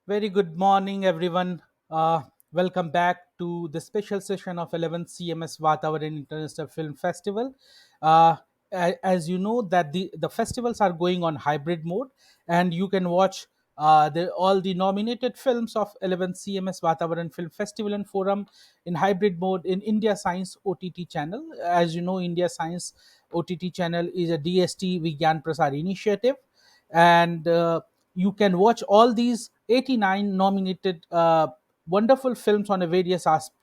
Very good morning, everyone. Welcome back to the special session of 11th CMS VATAVARAN International Film Festival. Uh, as you know, that the festivals are going on hybrid mode, and you can watch all the nominated films of 11th CMS VATAVARAN Film Festival and Forum in hybrid mode in India Science OTT channel. As you know, India Science OTT channel is a DST Vigyan Prasar initiative, and you can watch all these 89 nominated wonderful films on a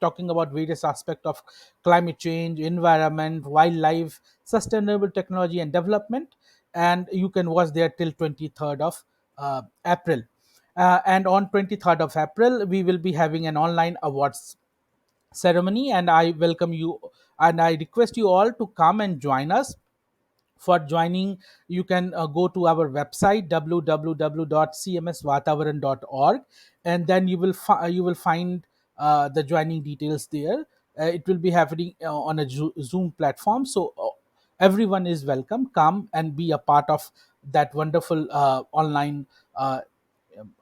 talking about various aspects of climate change, environment, wildlife, sustainable technology and development. And you can watch there till 23rd of April. And on 23rd of April we will be having an online awards ceremony, and I welcome you and I request you all to come and join us. For joining, you can go to our website www.cmsvatavaran.org, and then you will find the joining details there. It will be happening on a Zoom platform, so everyone is welcome. Come and be a part of that wonderful online uh,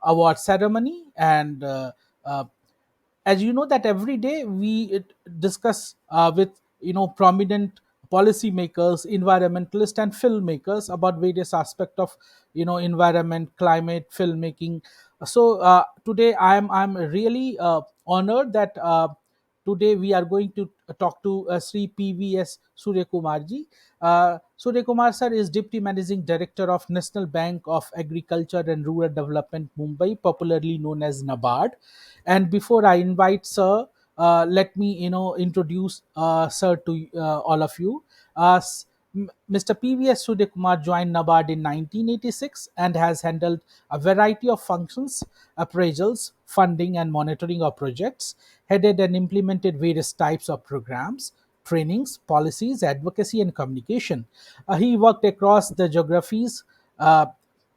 award ceremony. And as you know that every day discuss with prominent policymakers, environmentalists and filmmakers about various aspects of environment, climate, filmmaking. So today I'm really honored that today we are going to talk to Sri PVS Suryakumar ji. Suryakumar sir is Deputy Managing Director of National Bank of Agriculture and Rural Development, Mumbai, popularly known as Nabard. And before I invite sir, let me introduce sir to all of you. Mr. PVS Suryakumar joined Nabard in 1986 and has handled a variety of functions: appraisals, funding, and monitoring of projects, headed and implemented various types of programs, trainings, policies, advocacy, and communication. He worked across the geographies. Uh,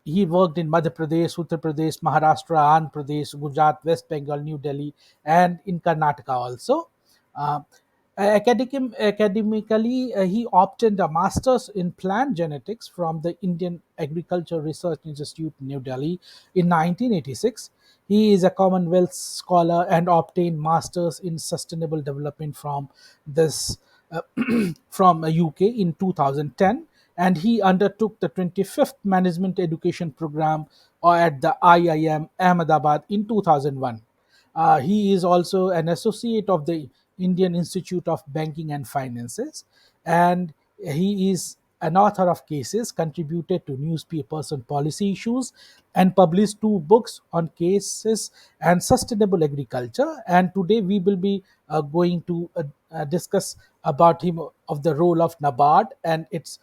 he worked in Madhya Pradesh, Uttar Pradesh, Maharashtra, Andhra Pradesh, Gujarat, West Bengal, New Delhi, and in Karnataka also. Uh, Academically, he obtained a master's in plant genetics from the Indian Agriculture Research Institute, New Delhi, in 1986. He is a Commonwealth scholar and obtained masters in sustainable development this uh, from UK in 2010, and he undertook the 25th Management Education Program at the IIM Ahmedabad in 2001. He is also an associate of the Indian Institute of Banking and Finances, and he is an author of cases, contributed to newspapers on policy issues, and published two books on cases and sustainable agriculture. And today we will be going to discuss about him of the role of Nabard and its.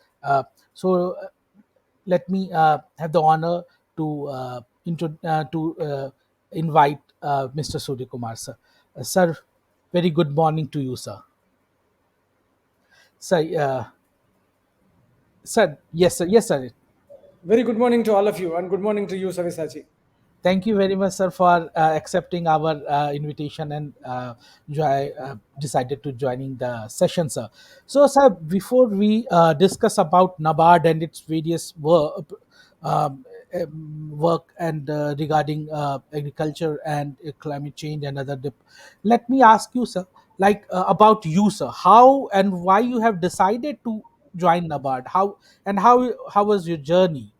So let me have the honor to invite Mr. Surya Kumar, sir. Sir, very good morning to you, sir. Sir, sir, yes, sir, yes, sir. Very good morning to all of you, and good morning to you, Savisachi. Thank you very much, sir, for accepting our invitation and decided to joining the session, sir. So, sir, before we discuss about Nabard and its various work and regarding agriculture and climate change and let me ask you, sir, like about you, sir, how and why you have decided to join Nabard, how was your journey?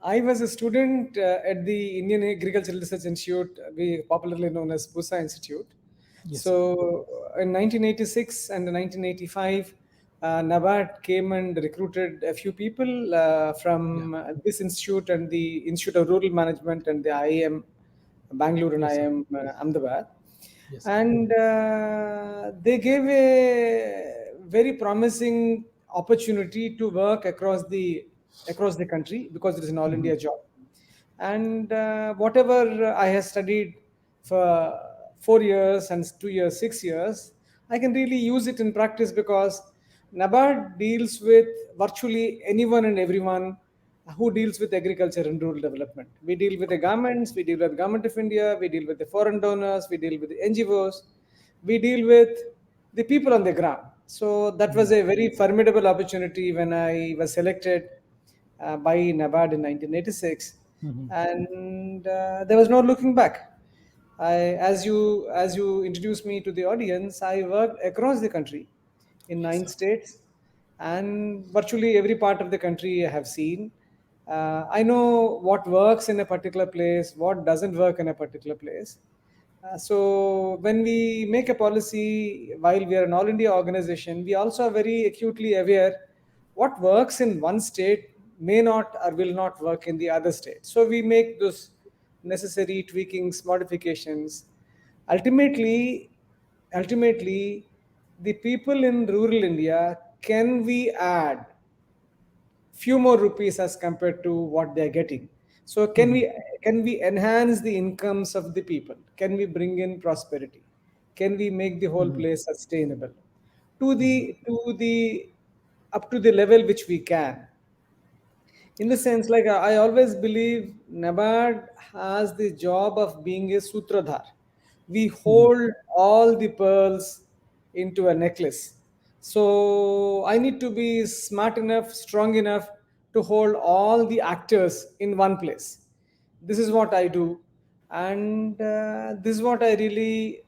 I was a student at the Indian Agricultural Research Institute, we popularly known as BUSA Institute. Yes, sir. So, in 1986 and 1985, NABARD came and recruited a few people Yeah. from this institute and the Institute of Rural Management and the IIM Bangalore and Yes, sir. IIM Ahmedabad. Yes, sir. And they gave a very promising opportunity to work across the country because it is an all Mhm. India job. And whatever I have studied for 4 years and 2 years, 6 years, I can really use it in practice because NABARD deals with virtually anyone and everyone who deals with agriculture and rural development. We deal with the governments, we deal with the government of India, we deal with the foreign donors, we deal with the NGOs, we deal with the people on the ground. So that was Mm. a very formidable opportunity when I was selected by NABARD in 1986. Mhm. and there was no looking back. As you introduced me to the audience, I worked across the country in Yes, nine sir. states, and virtually every part of the country I have seen. I know what works in a particular place, what doesn't work in a particular place. So when we make a policy, while we are an all India organization, we also are very acutely aware what works in one state may not or will not work in the other state. So we make those necessary tweakings, modifications. Ultimately, ultimately, the people in rural India, can we add few more rupees as compared to what they are getting? So Mhm. can we enhance the incomes of the people? Can we bring in prosperity? Can we make the whole Mhm. place sustainable to Mhm. the up to the level which we can? In the sense, like, I always believe Nabard has the job of being a sutradhar. We Mhm. hold all the pearls into a necklace. So I need to be smart enough, strong enough to hold all the actors in one place. This is what I do, and this is what I really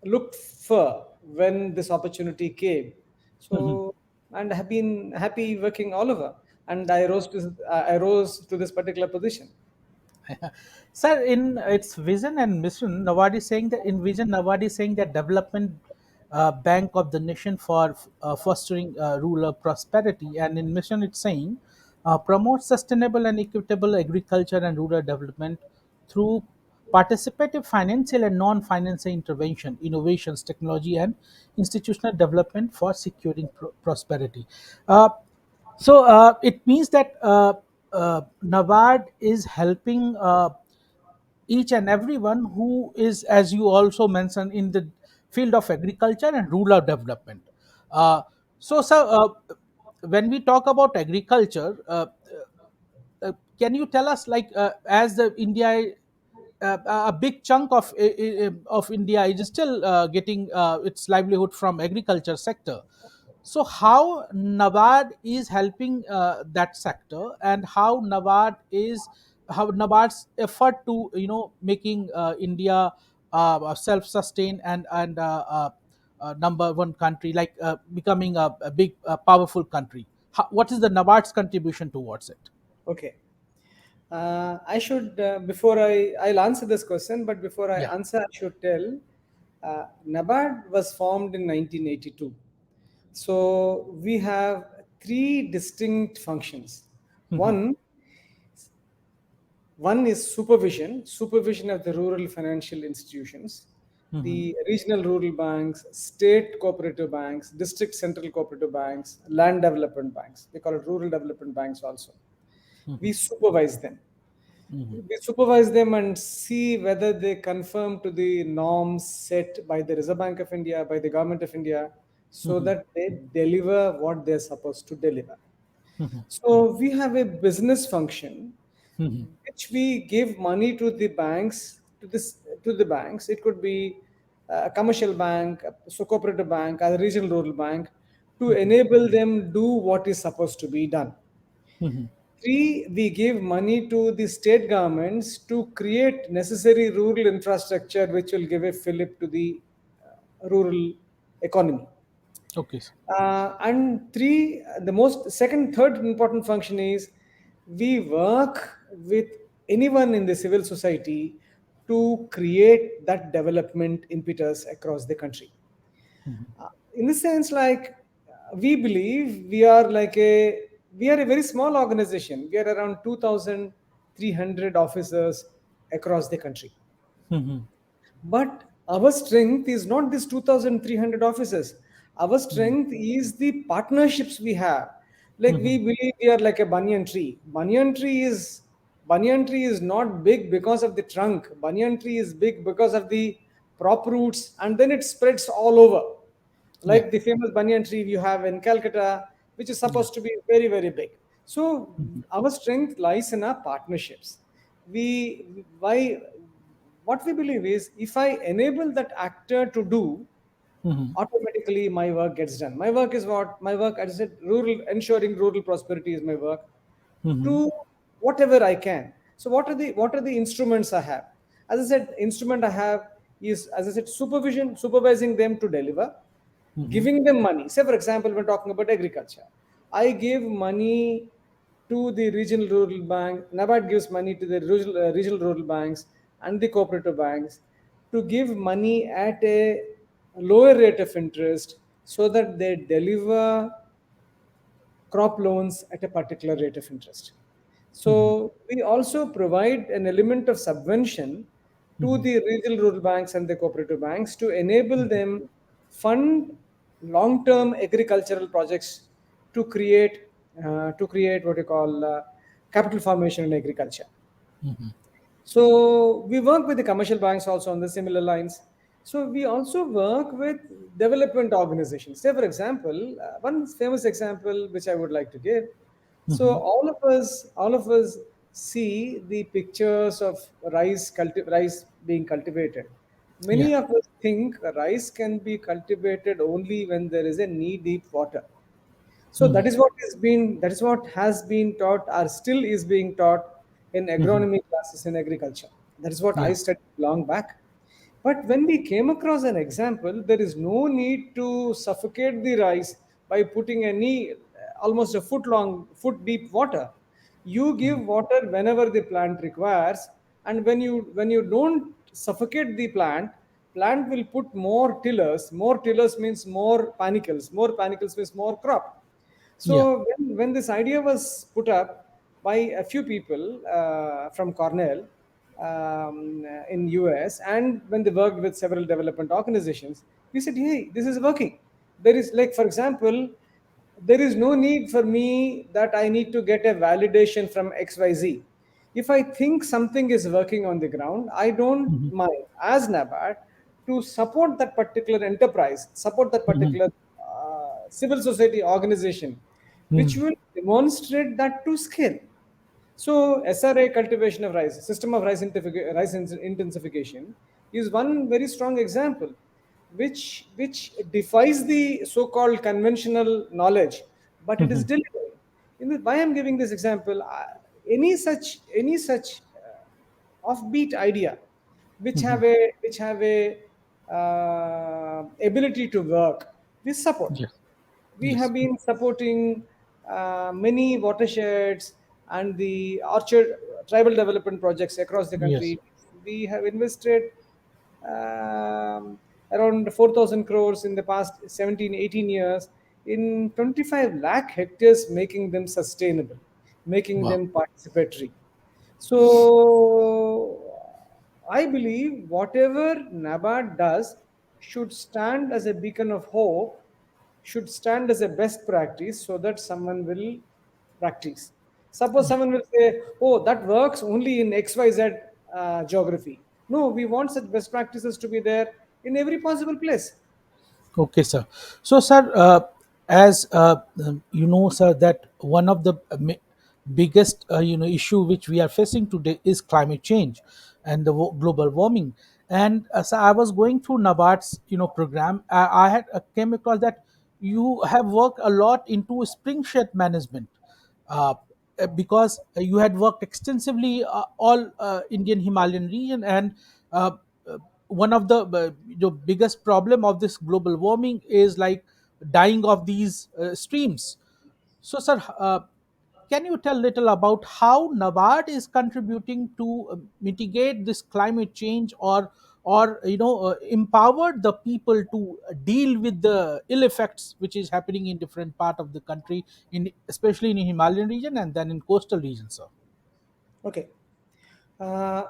looked for when this opportunity came. Mhm. So, and have been happy working all over. And I rose to this particular position. Sir, in its vision and mission, Nawad is saying that in vision, Nawad is saying that development bank of the nation for fostering rural prosperity, and in mission, it's saying promote sustainable and equitable agriculture and rural development through participative financial and non-financial intervention, innovations, technology, and institutional development for securing prosperity. It means that Nabard is helping each and everyone who is, as you also mentioned, in the field of agriculture and rural development. Uh, sir, when we talk about agriculture, can you tell us, like, as the India, a big chunk of India is still getting its livelihood from agriculture sector. So how Nabard is helping that sector, and how Nabard's effort to making India self-sustained and number one country, like becoming a big powerful country. What is the Nabard's contribution towards it? Okay. I should, I'll answer this question, but before I Yeah. answer, I should tell NABARD was formed in 1982. So we have three distinct functions. Mhm. One, One is supervision of the rural financial institutions, Mhm. the regional rural banks, state cooperative banks, district central cooperative banks, land development banks. We call it rural development banks also. Mhm. We supervise them. Mhm. We supervise them and see whether they conform to the norms set by the Reserve Bank of India, by the Government of India, so Mhm. that they deliver what they're supposed to deliver. Mhm. So we have a business function Mhm. which we give money to the banks, to the banks. It could be a commercial bank, so cooperative bank, a regional rural bank, to Mhm. enable them do what is supposed to be done. Mhm. Three, we give money to the state governments to create necessary rural infrastructure which will give a fillip to the rural economy. Okay, sir. And three, third important function is we work with anyone in the civil society to create that development impetus across the country. Mhm. In the sense, like, we believe we are a very small organization. We are around 2,300 officers across the country. Mhm. But our strength is not this 2,300 officers. Our Mhm. strength is the partnerships we have. Like, we Mhm. believe we are like a banyan tree. Banyan tree is not big because of the trunk. Banyan tree is big because of the prop roots, and then it spreads all over. Yeah. Like the famous banyan tree you have in Calcutta, which is Yeah. supposed to be very, very big. So Mhm. our strength lies in our partnerships. We why What we believe is, if I enable that actor to do, Mhm. automatically my work gets done. My work is what? My work, as I said, ensuring rural prosperity is my work. Mhm. Two, whatever I can. So what are the instruments I have? As I said, instrument I have is, as I said, supervising them to deliver, Mm-hmm. giving them money. Say, for example, when talking about agriculture, I give money to the regional rural bank. Nabard gives money to the regional rural banks and the cooperative banks to give money at a lower rate of interest so that they deliver crop loans at a particular rate of interest. Mm-hmm. So we also provide an element of subvention to Mm-hmm. the regional rural banks and the cooperative banks to enable them fund long-term agricultural projects to create what you call capital formation in agriculture. Mm-hmm. So we work with the commercial banks also on the similar lines. So we also work with development organizations. Say, for example, one famous example which I would like to give. So Mm-hmm. all of us see the pictures of rice being cultivated. Yeah. Many of us think rice can be cultivated only when there is a knee-deep water. So Mm-hmm. that is what has been taught, or still is being taught in Mm-hmm. agronomy classes in agriculture. That is what I Yeah. studied long back. But when we came across an example, there is no need to suffocate the rice by putting almost a foot deep water. You give Mm-hmm. water whenever the plant requires, and when you don't suffocate the plant will put more tillers. More tillers means more panicles. More panicles means more crop. Yeah. So when this idea was put up by a few people from Cornell in US, and when they worked with several development organizations, we said, hey, this is working. There is, like, for example, there is no need for me that I need to get a validation from XYZ. If I think something is working on the ground, I don't Mm-hmm. mind, as NABARD, to support that particular enterprise, support that Mm-hmm. particular civil society organization, which Mm-hmm. will demonstrate that to scale. So SRA cultivation of rice, system of intensification, is one very strong example, which defies the so-called conventional knowledge, but it is Mm-hmm. delivered. Why I'm giving this example? Any such offbeat idea, Mm-hmm. which have a ability to work, we support. Yes. We have Yes. been supporting many watersheds and the orchard tribal development projects across the Yes. country. We have invested um, around 4,000 crores in the past 17, 18 years in 25 lakh hectares, making them sustainable, making Wow. them participatory. So I believe whatever NABARD does should stand as a beacon of hope, should stand as a best practice so that someone will practice. Suppose someone will say, oh, that works only in XYZ geography. No, we want such best practices to be there in every possible place. Okay, sir. So, sir, as you know, sir, that one of the biggest issue which we are facing today is climate change and the global warming. And so, I was going through Nabard's program. I had came across that you have worked a lot into spring shed management. Uh, because you had worked extensively all Indian Himalayan region, and uh, uh, one of the biggest problem of this global warming is like dying of these streams. So, sir, can you tell little about how Nabard is contributing to mitigate this climate change, or empower the people to deal with the ill effects which is happening in different part of the country, in especially in the Himalayan region and then in coastal regions, sir? Okay. Uh,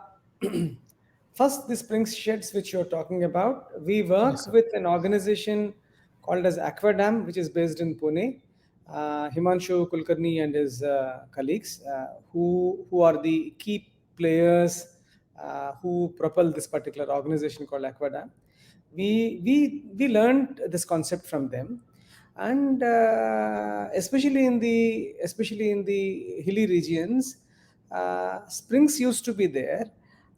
First, the spring sheds which you're talking about, we Yes, work sir. with an organization called as Aquadam, which is based in Pune. Himanshu Kulkarni and his colleagues, who are the key players who propel this particular organization called Aquadam. We learned this concept from them, and especially in the hilly regions, springs used to be there,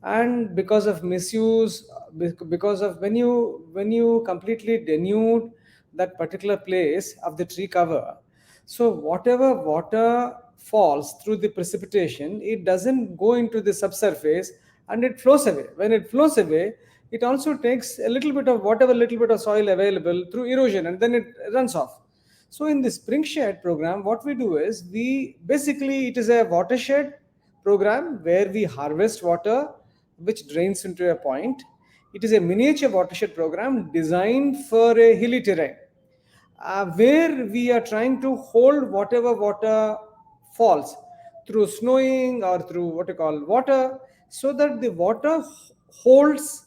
and because of misuse, because of when you completely denude that particular place of the tree cover, so whatever water falls through the precipitation, it doesn't go into the subsurface and it flows away. When it flows away, it also takes a little bit of whatever little bit of soil available through erosion, and then it runs off. So in the spring shed program, what we do is, we basically, it is a watershed program where we harvest water which drains into a point. It is a miniature watershed program designed for a hilly terrain, where we are trying to hold whatever water falls through snowing or through what you call water, so that the water holds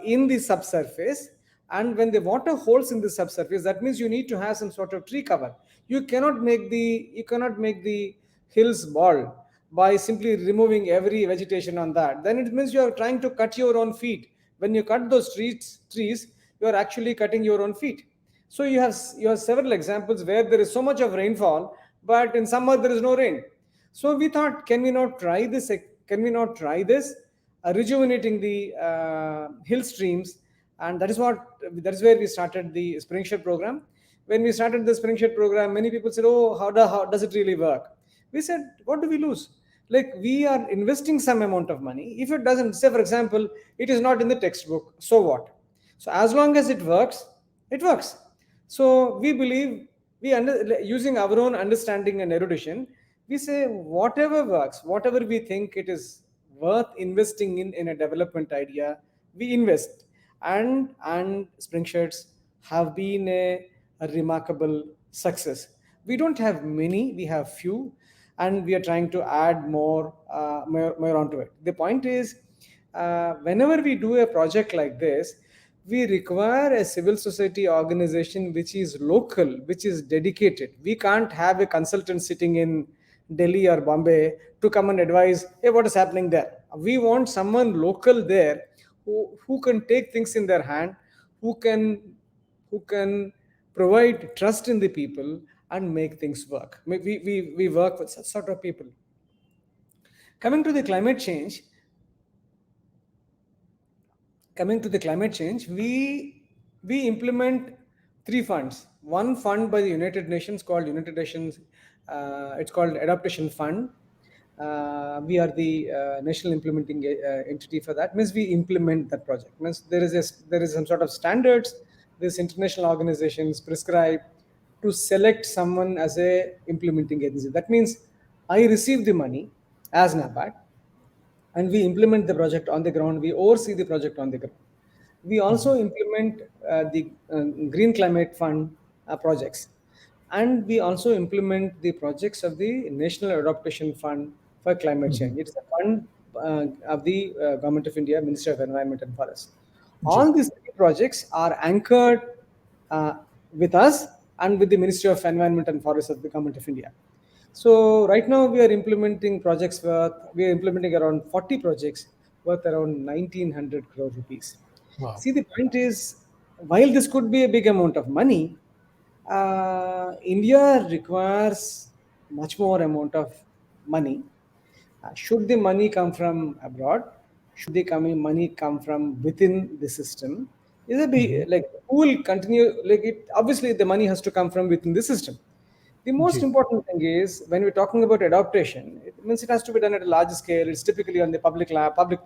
in the subsurface. And when the water holds in the subsurface, that means you need to have some sort of tree cover. You cannot make the hills bald by simply removing every vegetation on that. Then it means you are trying to cut your own feet. When you cut those trees, you are actually cutting your own feet. So you have several examples where there is so much of rainfall, but in summer there is no rain. So we thought, can we not try this? Can we not try this, rejuvenating the hill streams? And that is where we started the spring shed program. When we started the spring shed program, many people said, "Oh, how does it really work?" We said, "What do we lose? Like, we are investing some amount of money. If it doesn't, say for example, it is not in the textbook, so what? So as long as it works, it works." So we believe, using our own understanding and erudition, we say whatever works, whatever we think it is worth investing in a development idea, we invest. And spring sheds have been a remarkable success. We don't have many, we have few, and we are trying to add more onto it. The point is, whenever we do a project like this, we require a civil society organization which is local, which is dedicated. We can't have a consultant sitting in Delhi or Bombay to come and advise, hey, what is happening there? We want someone local there, who can take things in their hand, who can who can provide trust in the people and make things work. We work with such sort of people. Coming to the climate change, we implement three funds. One fund by the United Nations, called United Nations, it's called Adaptation Fund. We are the national implementing entity for that. Means we implement that project. Means there is some sort of standards this international organizations prescribe to select someone as a implementing agency. That means I receive the money as Nabard, and we implement the project on the ground. We oversee the project on the ground. We also implement the Green Climate Fund projects, and we also implement the projects of the National Adaptation Fund for Climate Change. It is a fund of the Government of India, Ministry of Environment and Forest. Ji. All these three projects are anchored uh, with us and with the Ministry of Environment and Forest of the Government of India. So right now we are implementing around 40 projects worth around 1900 crore rupees. Wow. See, the point is, while this could be a big amount of money, India requires much more amount of money. Should the money come from abroad? Should the money come from within the system? Is a big, like, who will continue? Like, it obviously the money has to come from within the system. The most ji. important thing is, when we're talking about adaptation, it means it has to be done at a large scale. It's typically on the public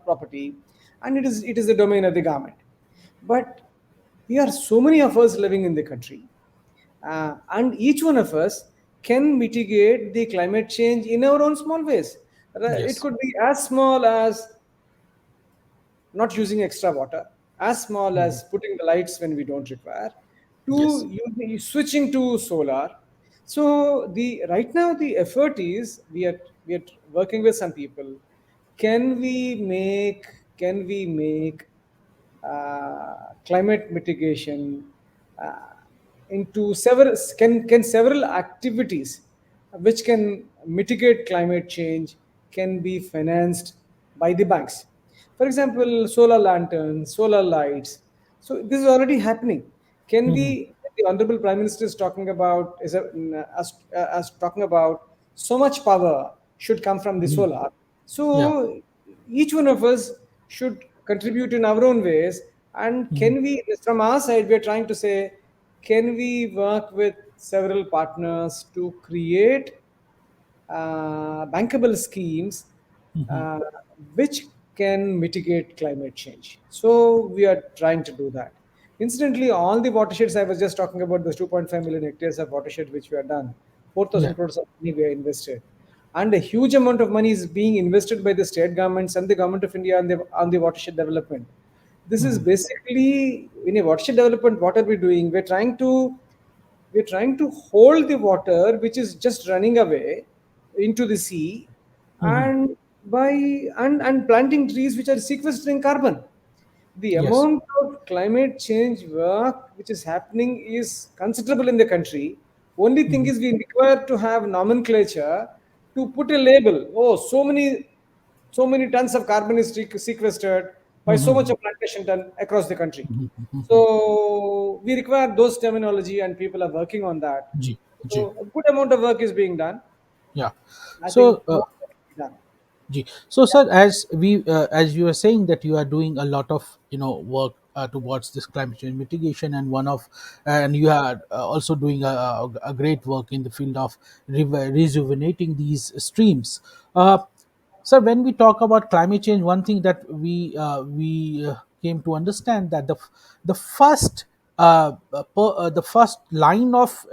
property, and it is the domain of the government. But we are so many of us living in the country, and each one of us can mitigate the climate change in our own small ways. It Yes. could be as small as not using extra water, as small as putting the lights when we don't require, Yes. to switching to solar. So the right now the effort is, we are working with some people. Can we make climate mitigation uh, into several activities which can mitigate climate change, can be financed by the banks? For example, solar lanterns, solar lights. So this is already happening. Can we? The Honorable Prime Minister is talking about, as talking about, so much power should come from the solar. Yeah. So each one of us should contribute in our own ways. And can we, from our side, we are trying to say, can we work with several partners to create bankable schemes Mhm. uh, which can mitigate climate change. So we are trying to do that. Incidentally, all the watersheds I was just talking about, those 2.5 million hectares of watershed which we have done, Yeah. 4,000 crores of money we have invested, and a huge amount of money is being invested by the state governments and the government of India on the watershed development. This is Mhm. basically in a watershed development. What are we doing? We're trying to hold the water which is just running away into the sea, Mhm. and by and planting trees which are sequestering carbon. The Yes. amount of climate change work which is happening is considerable in the country. Only thing Mhm. is we require to have nomenclature to put a label. Oh, so many tons of carbon is sequestered by so much Mhm. of plantation done across the country. Mhm. Mhm. So we require those terminology, and people are working on that. G. G. So a good amount of work is being done. Yeah. I think So, more can be done. Ji. So, sir, as you were saying that you are doing a lot of work towards this climate change mitigation, and you are also doing a great work in the field of rejuvenating these streams. Sir, when we talk about climate change, one thing that we came to understand that the first the first line of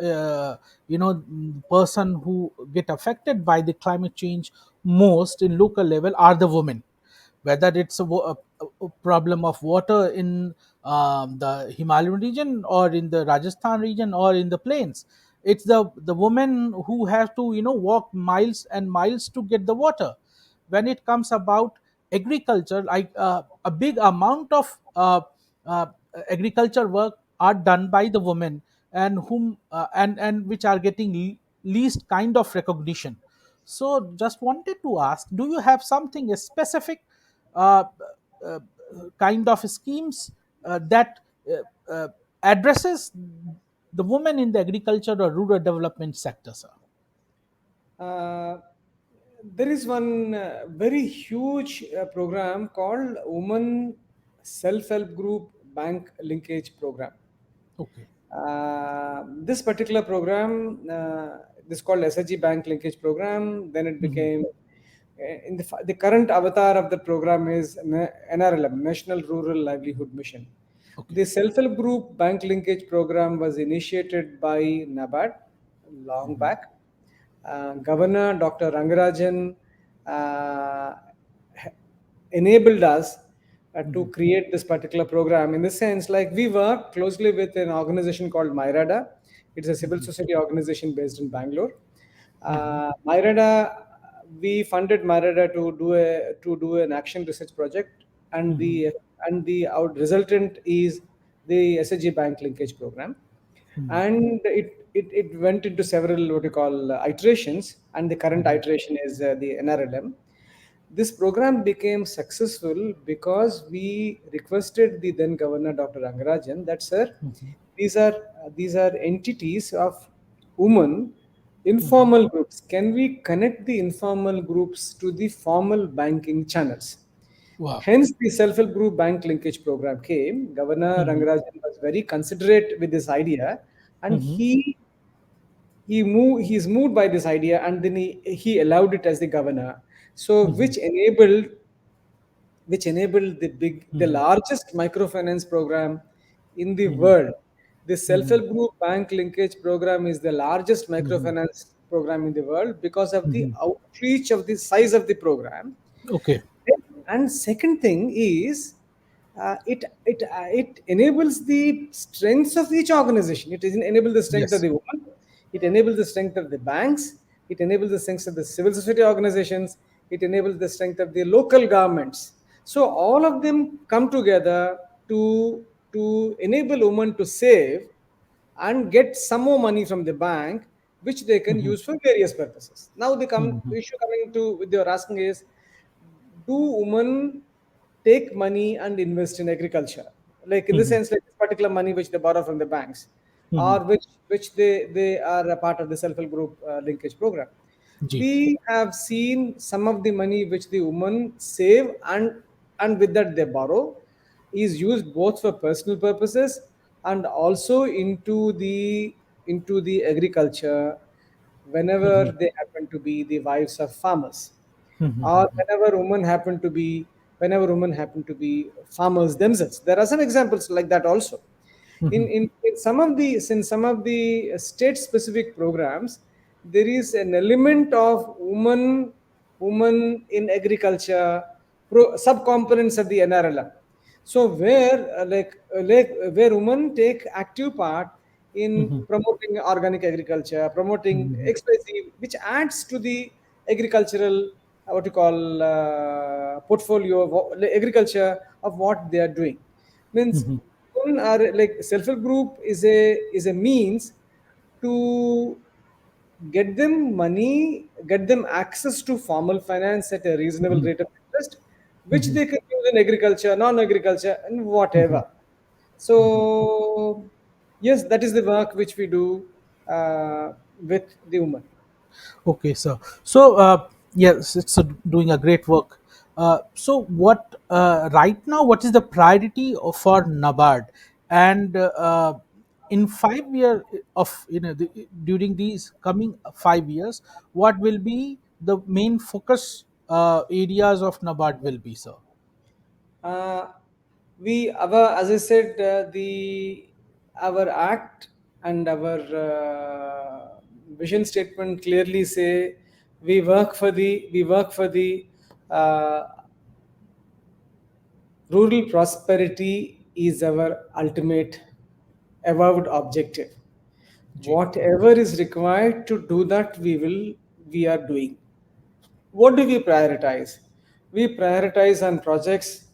person who get affected by the climate change most in local level are the women, whether it's a problem of water in the Himalayan region or in the Rajasthan region or in the plains. It's the women who have to walk miles and miles to get the water. When it comes about agriculture, like a big amount of uh, agriculture work are done by the women, and whom and which are getting least kind of recognition. So just wanted to ask, do you have something specific uh, uh, kind of schemes that uh, addresses the women in the agriculture or rural development sector, sir? Uh, there is one very huge program called Women Self-Help Group Bank Linkage Program. Okay. This particular program, this called SHG Bank Linkage Program. Then it Mhm. became the current avatar of the program is NRLM, National Rural Livelihood Mission. Okay. The self-help group bank linkage program was initiated by Nabard long Mhm. back. Governor Dr. Rangarajan uh, enabled us to Mhm. create this particular program, in the sense like we work closely with an organization called Myrada. It's a civil Mhm. society organization based in Bangalore. Mhm. Myrada, we funded Myrada to do an action research project, and Mhm. the out resultant is the SSG Bank Linkage Program. Mhm. And it went into several what you call iterations, and the current Mhm. iteration is the NRLM. This program became successful because we requested the then governor Dr. Rangarajan that, sir, Mhm. these are entities of women, Mhm. informal groups. Can we connect the informal groups to the formal banking channels? Wow. Hence, the self-help group bank linkage program came. Governor Mhm. Rangarajan was very considerate with this idea, and Mhm. he's moved by this idea, and then he allowed it as the governor. So, Mhm. which enabled the Mhm. largest microfinance program in the Mhm. world. The Mhm. self-help group bank linkage program is the largest Mhm. microfinance program in the world because of the Mhm. outreach of the size of the program. Okay. And second thing is, it enables the strengths of each organization. It enables the strength of Yes. the woman, it enables the strength of the banks, it enables the strength of the civil society organizations, it enables the strength of the local governments. So all of them come together to enable women to save and get some more money from the bank, which they can Mhm. use for various purposes. Now Mhm. the issue coming to with your asking is, do women take money and invest in agriculture, like in the Mhm. sense like this particular money which they borrow from the banks, Mhm. or which they are a part of the self-help group linkage program? Ji. We have seen some of the money which the women save, and with that they borrow, is used both for personal purposes and also into the agriculture, whenever they happen to be the wives of farmers, or whenever women happen to be farmers themselves. There are some examples like that also. In some of the state specific programs, there is an element of woman in agriculture subcomponents of the NRLM. So where women take active part in promoting organic agriculture, promoting XYZ, which adds to the agricultural what you call portfolio of agriculture of what they are doing. Means women are like self-help group is a means to get them money, get them access to formal finance at a reasonable rate of interest, which they can use in agriculture, non-agriculture, and whatever. So yes, that is the work which we do with the woman. Okay, sir. So, yes, it's doing a great work. So, what right now? What is the priority for Nabard? And in 5 year of during these coming 5 years, what will be the main focus areas of Nabard will be, sir? Uh, as I said, the our act and our vision statement clearly say we work for the uh, rural prosperity is our ultimate avowed objective. Ji. Whatever is required to do that, we are doing. What do we prioritize? We prioritize on projects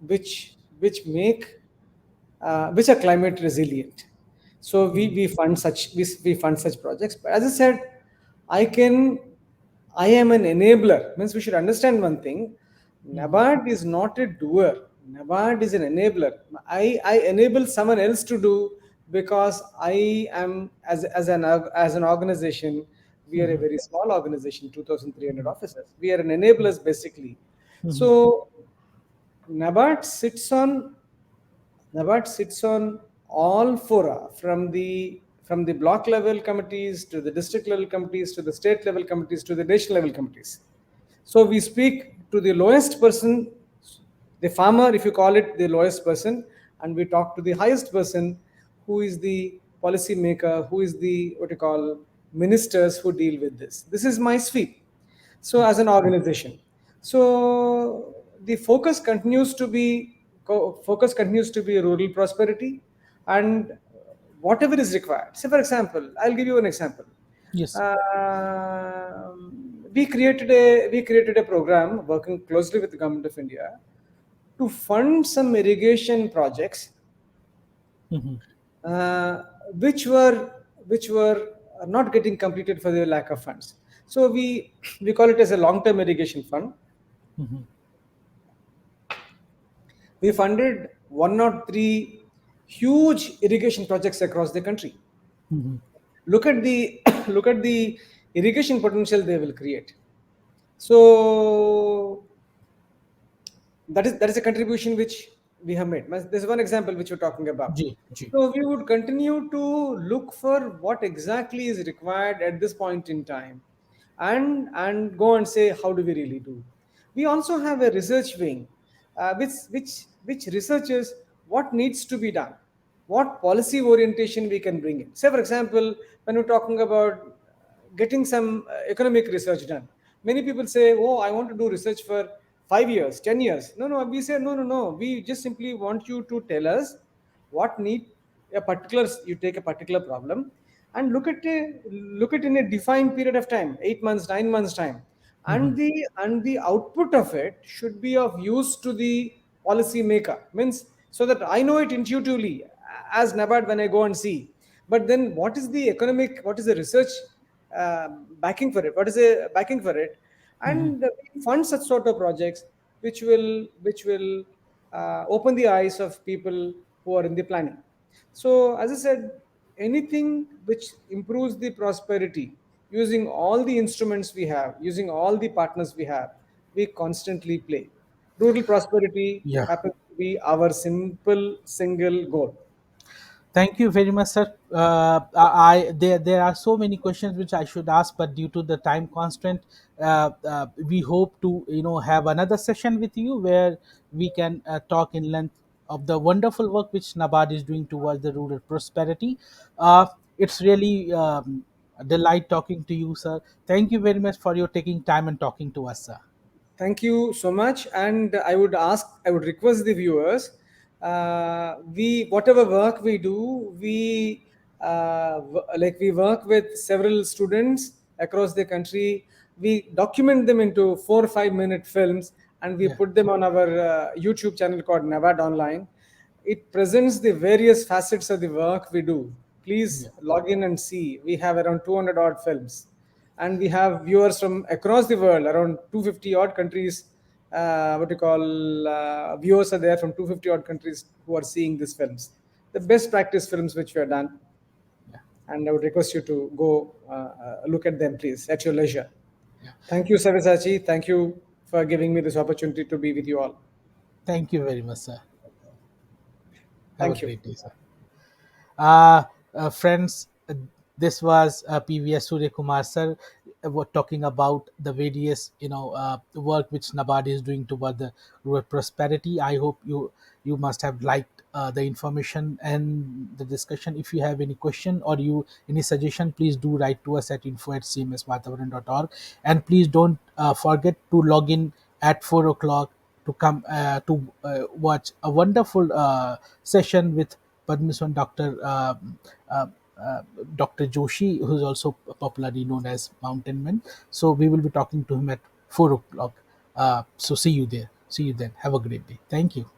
which are climate resilient. So we fund such projects. But as I said, I can I am an enabler. Means we should understand one thing. Nabard is not a doer. Nabard is an enabler. I enable someone else to do because I am as an organization. We are a very small organization, 2,300 officers. We are an enablers basically. So Nabard sits on NABARD sits on all fora from the block level committees to the district level committees to the state level committees to the national level committees. So we speak to the lowest person, the farmer, if you call it the lowest person, and we talk to the highest person, who is the policy maker, who is the what you call ministers who deal with this. This is my sweep. So as an organization, so the focus continues to be rural prosperity and whatever is required. Say for example, I'll give you an example. Yes. We created a program working closely with the government of India to fund some irrigation projects uh, which were not getting completed for the lack of funds. So we call it as a long-term irrigation fund. We funded 103 huge irrigation projects across the country. Look at the look at the irrigation potential they will create. So that is a contribution which we have made. There's one example which we're talking about. Ji. Ji. So we would continue to look for what exactly is required at this point in time, and go and say how do we really do. We also have a research wing, which researches what needs to be done, what policy orientation we can bring in. Say for example, when we're talking about getting some economic research done. Many people say, "Oh, I want to do research for 5 years, 10 years." No, no. We say, no, no, no. We just simply want you to tell us what need a particular. You take a particular problem and look at in a defined period of time, 8 months, 9 months time, and the output of it should be of use to the policy maker. Means so that I know it intuitively as Nabard when I go and see. But then, what is the economic? What is the research backing for it? What is the backing for it? And we fund such sort of projects which will open the eyes of people who are in the planning. So, as I said, anything which improves the prosperity using all the instruments we have, using all the partners we have, we constantly play. Rural prosperity Yeah. happens to be our simple single goal. Thank you very much, sir. There are so many questions which I should ask, but due to the time constraint, we hope to have another session with you where we can talk in length of the wonderful work which Nabard is doing towards the rural prosperity. It's really a delight talking to you, sir. Thank you very much for your taking time and talking to us, sir. Thank you so much. And I would request the viewers, we whatever work we do, we work with several students across the country. We document them into 4 or 5 minute films, and we Yeah, put them on our YouTube channel called Navad Online. It presents the various facets of the work we do. yeah, Please log in and see. We have around 200 odd films, and we have viewers from across the world, around 250 odd countries. What you call Viewers are there from 250 odd countries who are seeing these films, the best practice films which we have done. yeah, And I would request you to go look at them, please, at your leisure. yeah. Thank you, Savisachi. Thank you for giving me this opportunity to be with you all. Thank you very much, sir. Have a Thank you. great day, sir. Uh, Friends, this was PVS Suryakumar sir were talking about the various work which Nabard is doing toward the rural prosperity. I hope you must have liked the information and the discussion. If you have any question or you any suggestion, please do write to us at info@cmsvatavaran.org, and please don't forget to log in at 4 o'clock to come to watch a wonderful session with Padmaswan uh, uh, Dr. Joshi, who's also popularly known as Mountain Man. So we will be talking to him at 4 o'clock. So see you there. See you then. Have a great day. Thank you.